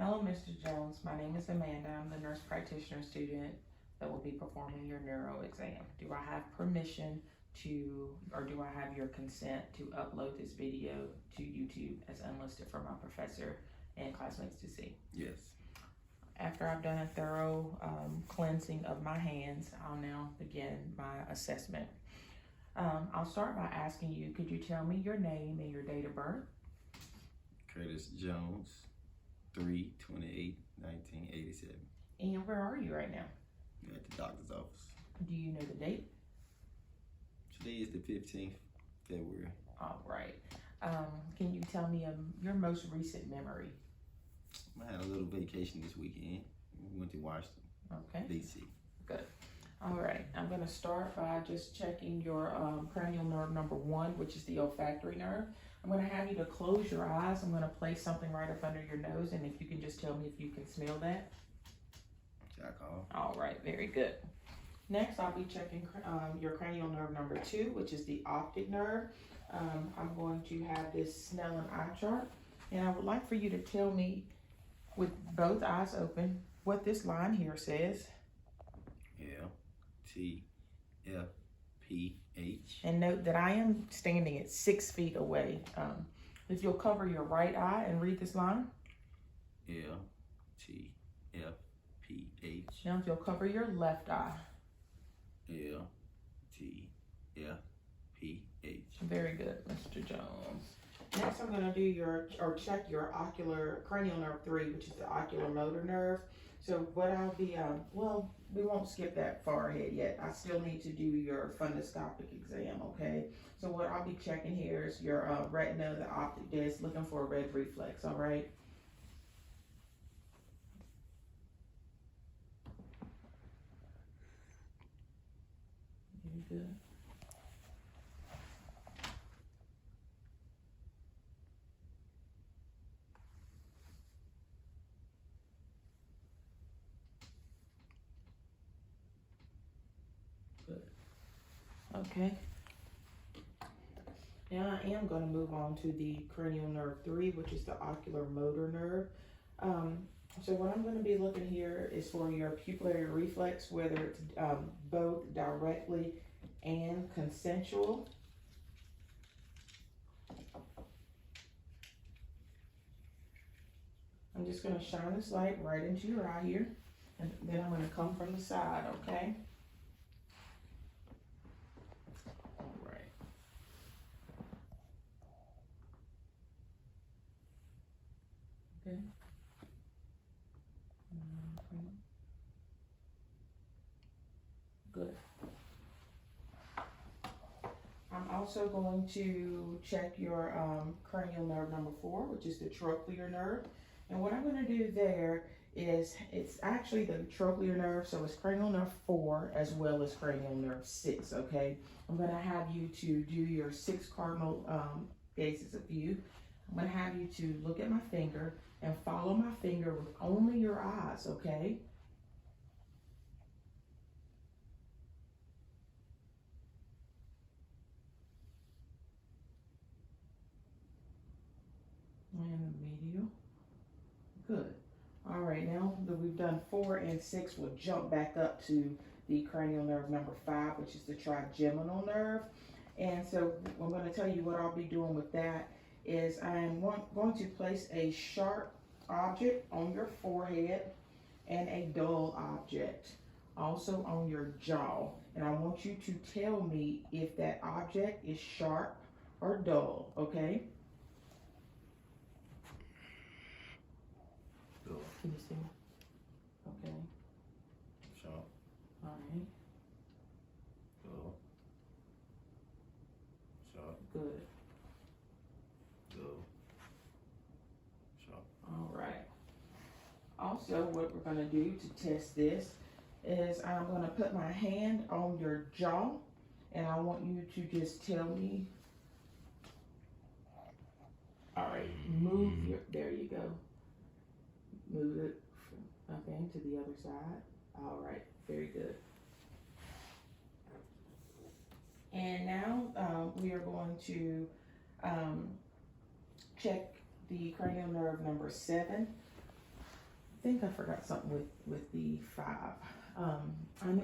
Hello, Mr. Jones. My name is Amanda. I'm the nurse practitioner student that will be performing your neuro exam. Do I have permission to, or do I have your consent to upload this video to YouTube as unlisted for my professor and classmates to see? Yes. After I've done a thorough cleansing of my hands, I'll now begin my assessment. I'll start by asking you, could you tell me your name and your date of birth? Curtis Jones, 3/28/1987. And where are you right now? At the doctor's office. Do you know the date? Today is the 15th February. All right. Can you tell me your most recent memory? I had a little vacation this weekend. We went to Washington, Okay. D.C. Good. All right. I'm going to start by just checking your cranial nerve number 1, which is the olfactory nerve. I'm going to have you to close your eyes. I'm going to place something right up under your nose, and if you can just tell me if you can smell that. Alcohol. All right. Very good. Next, I'll be checking your cranial nerve number 2, which is the optic nerve. I'm going to have this Snellen eye chart, and I would like for you to tell me, with both eyes open, what this line here says. LTFPH. And note that I am standing at 6 feet away. If you'll cover your right eye and read this line. LTFPH. Now if you'll cover your left eye. LTFPH. Very good, Mr. Jones. Next, I'm going to do check your ocular cranial nerve 3, which is the ocular motor nerve. So what I'll be, well, we won't skip that far ahead yet. I still need to do your fundoscopic exam, okay? So what I'll be checking here is your retina, the optic disc, looking for a red reflex, all right? Very good. Okay. Now I am going to move on to the cranial nerve 3, which is the ocular motor nerve. So what I'm going to be looking here is for your pupillary reflex, whether it's both directly and consensual. I'm just going to shine this light right into your eye here, and then I'm going to come from the side, okay? Okay. Good. I'm also going to check your cranial nerve number 4, which is the trochlear nerve. And what I'm going to do there is, it's actually the trochlear nerve, so it's cranial nerve 4 as well as cranial nerve 6, okay? I'm going to have you to do your 6 cardinal phases of view. I'm going to have you to look at my finger and follow my finger with only your eyes, okay? And medial. Good. All right, now that we've done 4 and 6, we'll jump back up to the cranial nerve number 5, which is the trigeminal nerve. And so I'm going to tell you what I'll be doing with that is I'm going to place a sharp object on your forehead and a dull object also on your jaw. And I want you to tell me if that object is sharp or dull, okay? Dull. Can you see me? Okay. Sharp. All right. Dull. Sharp. Good. Dull. Sharp. All right. Also, what we're going to do to test this is I'm going to put my hand on your jaw, and I want you to just tell me. All right, move your, there you go. Move it, okay, to the other side. All right, very good. And now we are going to check the cranial nerve number 7. think I forgot something with the 5. I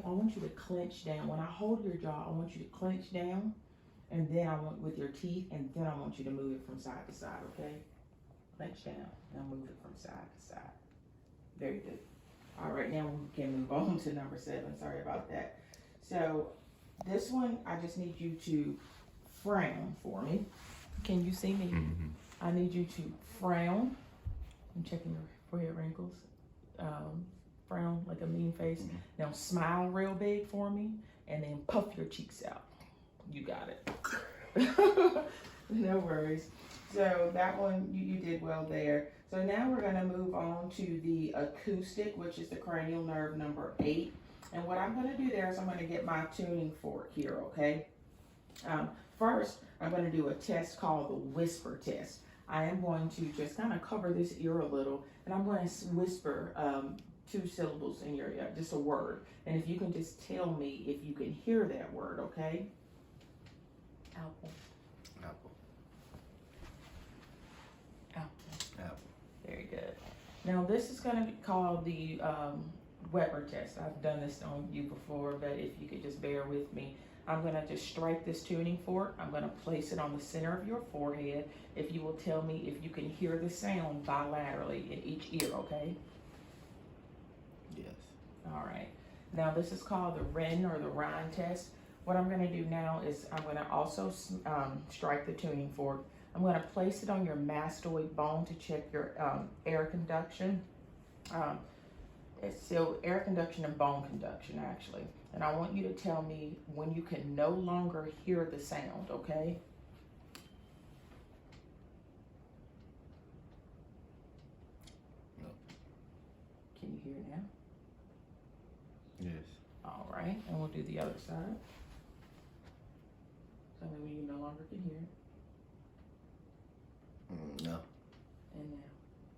want you to clench down. When I hold your jaw, I want you to clench down, and then I want with your teeth, and then I want you to move it from side to side, okay? Clench down, now move it from side to side. Very good. All right, now we can move on to number 7. Sorry about that. So this one, I just need you to frown for me. Can you see me? Mm-hmm. I need you to frown. I'm checking your forehead wrinkles. Frown like a mean face. Mm-hmm. Now smile real big for me, and then puff your cheeks out. You got it. No worries. So that one, you did well there. So now we're gonna move on to the acoustic, which is the cranial nerve number 8. And what I'm gonna do there is I'm gonna get my tuning fork here, okay? First, I'm gonna do a test called the whisper test. I am going to just kind of cover this ear a little, and I'm going to whisper 2 syllables in your ear, just a word. And if you can just tell me if you can hear that word, okay? Apple. Apple. Apple. Apple. Very good. Now this is going to be called the Weber test. I've done this on you before, but if you could just bear with me. I'm going to just strike this tuning fork. I'm going to place it on the center of your forehead. If you will tell me if you can hear the sound bilaterally in each ear, okay? Yes. All right. Now this is called the Ren or the Rhine test. What I'm going to do now is I'm going to also strike the tuning fork. I'm going to place it on your mastoid bone to check your air conduction. It's still air conduction and bone conduction, actually. And I want you to tell me when you can no longer hear the sound, okay? No. Can you hear it now? Yes. All right, and we'll do the other side. Tell me when you no longer can hear it. No. And now.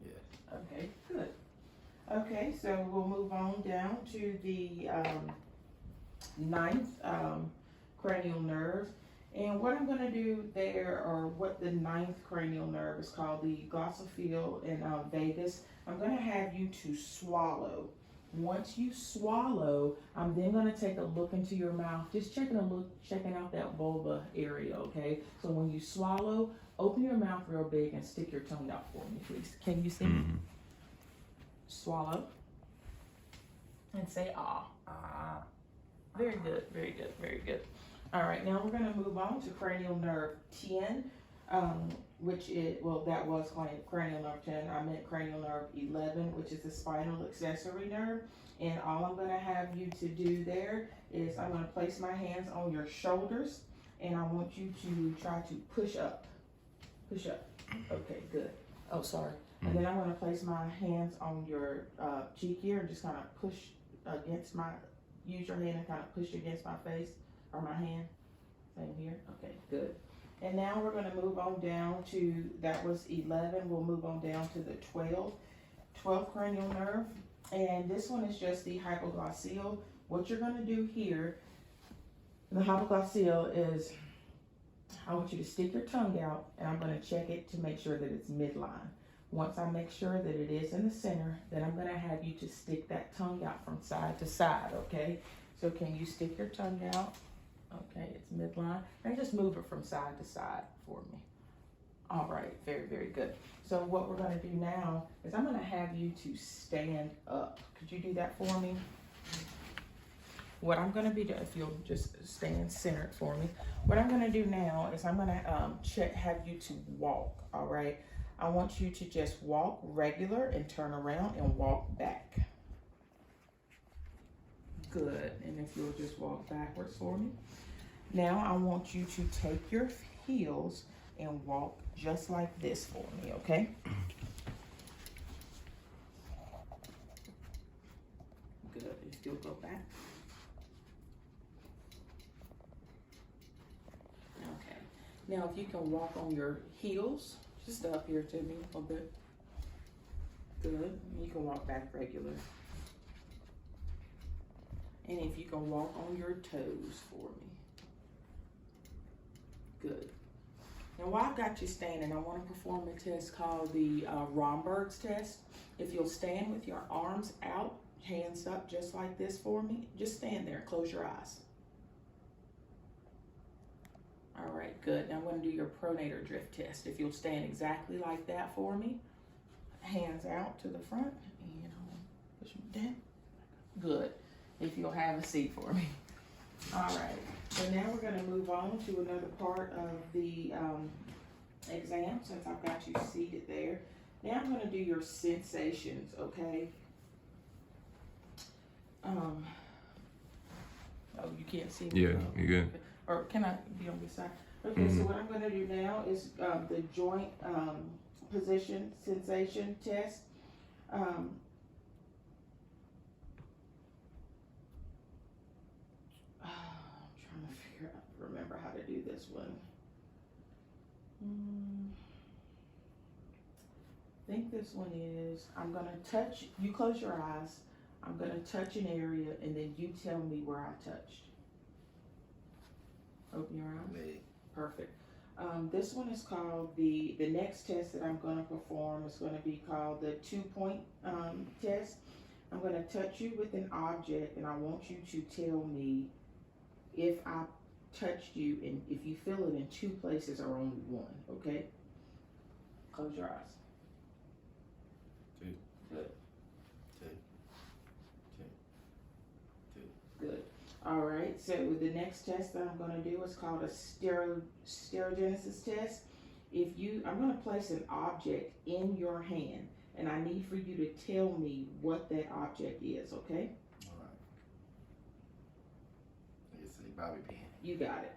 Yes. Okay, good. Okay, so we'll move on down to the 9th cranial nerve. And what I'm going to do there, or what the 9th cranial nerve is called, the glossophil in vagus, I'm going to have you to swallow. Once you swallow, I'm then going to take a look into your mouth, just checking out that vulva area, okay? So when you swallow, open your mouth real big and stick your tongue out for me, please. Can you see? Mm-hmm. Swallow. And say ah. Ah. Very good, very good, very good. All right, now we're going to move on to cranial nerve 10, which is, well, that was cranial nerve 10. I meant cranial nerve 11, which is the spinal accessory nerve. And all I'm going to have you to do there is I'm going to place my hands on your shoulders, and I want you to try to push up. Push up. Okay, good. Oh, sorry. And then I'm going to place my hands on your cheek here and just kind of push against use your hand and kind of push against my face or my hand. Same here. Okay, good. And now we're going to move on down to, that was 11. We'll move on down to the 12th cranial nerve. And this one is just the hypoglossal. What you're going to do here, the hypoglossal is, I want you to stick your tongue out, and I'm going to check it to make sure that it's midline. Once I make sure that it is in the center, then I'm going to have you to stick that tongue out from side to side, okay? So can you stick your tongue out? Okay, it's midline. And just move it from side to side for me. All right, very, very good. So what we're going to do now is I'm going to have you to stand up. Could you do that for me? What I'm going to be doing, if you'll just stand centered for me, what I'm going to do now is I'm going to have you to walk, all right? I want you to just walk regular and turn around and walk back. Good. And if you'll just walk backwards for me. Now I want you to take your heels and walk just like this for me, okay? Good. And still go back. Okay. Now if you can walk on your heels, just up here to me a little bit. Good. You can walk back regular. And if you can walk on your toes for me. Good. Now while I've got you standing, I want to perform a test called the Romberg's test. If you'll stand with your arms out, hands up just like this for me, just stand there and close your eyes. All right, good. Now I'm going to do your pronator drift test. If you'll stand exactly like that for me, hands out to the front, and push them down. Good. If you'll have a seat for me. All right, so now we're going to move on to another part of the exam, since I've got you seated there. Now I'm going to do your sensations, okay? Oh, you can't see me? Yeah, you good. Or can I be on this side? Okay, so what I'm going to do now is the joint position sensation test. I'm trying to remember how to do this one. I think this one is, I'm going to touch, you close your eyes, I'm going to touch an area, and then you tell me where I touched. Open your eyes. Leg. Perfect. This one is called the next test that I'm going to perform is going to be called the 2-point test. I'm going to touch you with an object, and I want you to tell me if I touched you and if you feel it in 2 places or only one, okay? Close your eyes. 2. Good. 2. 2. 2. Good. All right, so the next test that I'm going to do is called a stereogenesis test. I'm going to place an object in your hand, and I need for you to tell me what that object is, okay? All right. It's a bobby pin. You got it.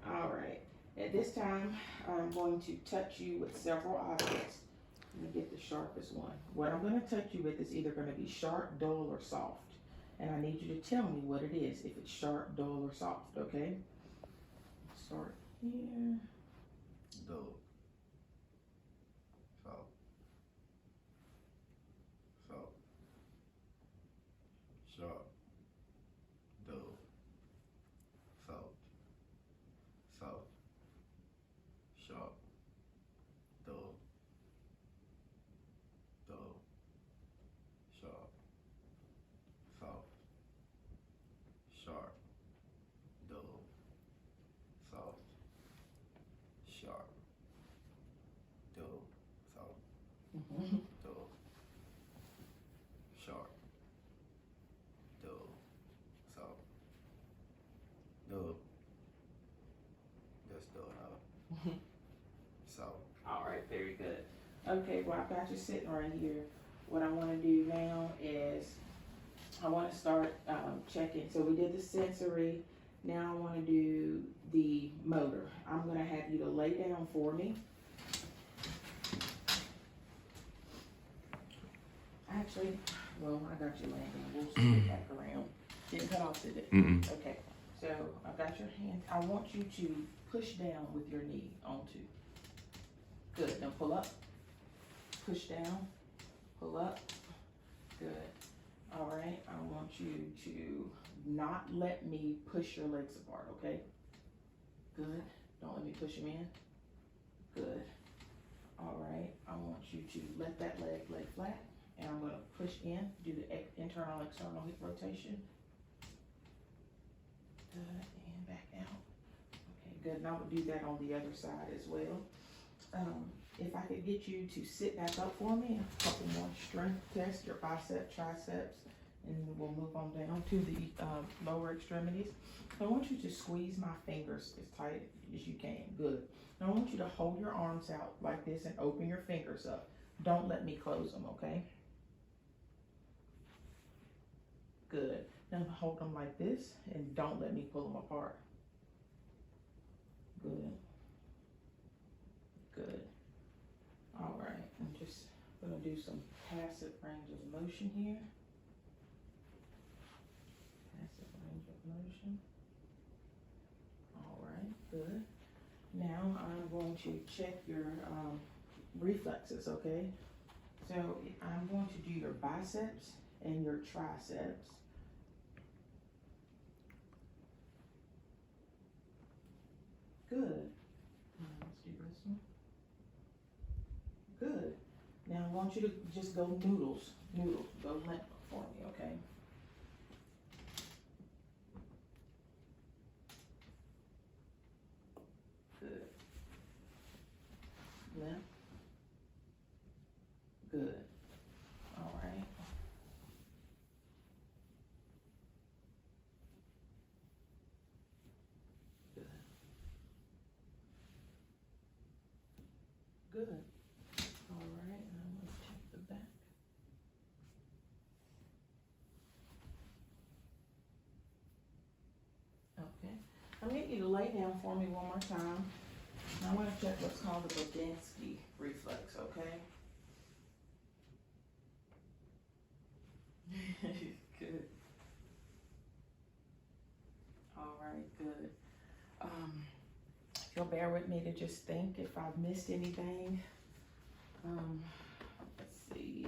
All right. At this time, I'm going to touch you with several objects. Let me get the sharpest one. What I'm going to touch you with is either going to be sharp, dull, or soft. And I need you to tell me what it is, if it's sharp, dull, or soft, okay? Start here. Dull. Soft. Soft. Sharp. Dull. Soft. Soft. Sharp. Dull. Dull. Sharp. Soft. Sharp. Dull. Soft. Sharp. Dull. Soft. Dull. Sharp. Dull. Soft. Dull. That's dull, huh? Soft. All right, very good. Okay, well, I've got you sitting right here. What I want to do now is I want to start checking. So we did the sensory. Now I want to do the motor. I'm going to have you to lay down for me. Actually, well, I got you laying down. We'll swing it back around. Didn't cut off, did it? Okay, so I've got your hand. I want you to push down with your knee onto. Good. Now pull up. Push down. Pull up. Good. All right. I want you to not let me push your legs apart, okay? Good. Don't let me push them in. Good. All right. I want you to let that leg lay flat, and I'm going to push in, do the internal, external hip rotation. Good. And back out. Okay, good. Now we'll do that on the other side as well. If I could get you to sit back up for me, a couple more strength tests, your bicep, triceps, and we'll move on down to the lower extremities. So I want you to squeeze my fingers as tight as you can. Good. Now I want you to hold your arms out like this and open your fingers up. Don't let me close them, okay? Good. Now hold them like this and don't let me pull them apart. Good. Good. All right, I'm just gonna do some passive range of motion here. Passive range of motion. All right, good. Now I'm going to check your reflexes, okay? So I'm going to do your biceps and your triceps. Good. Now let's do this one. Good. Now I want you to just go noodles, go limp for me, okay? Good. Limp. Good. All right. Good. Good. All right, and I'm gonna check the back. Okay. I'm gonna get you to lay down for me one more time. Now I want to check what's called the Bodinsky reflex, okay? Good. All right, good. If you'll bear with me to just think if I've missed anything. Let's see.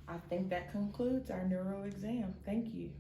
I think that concludes our neuro exam. Thank you.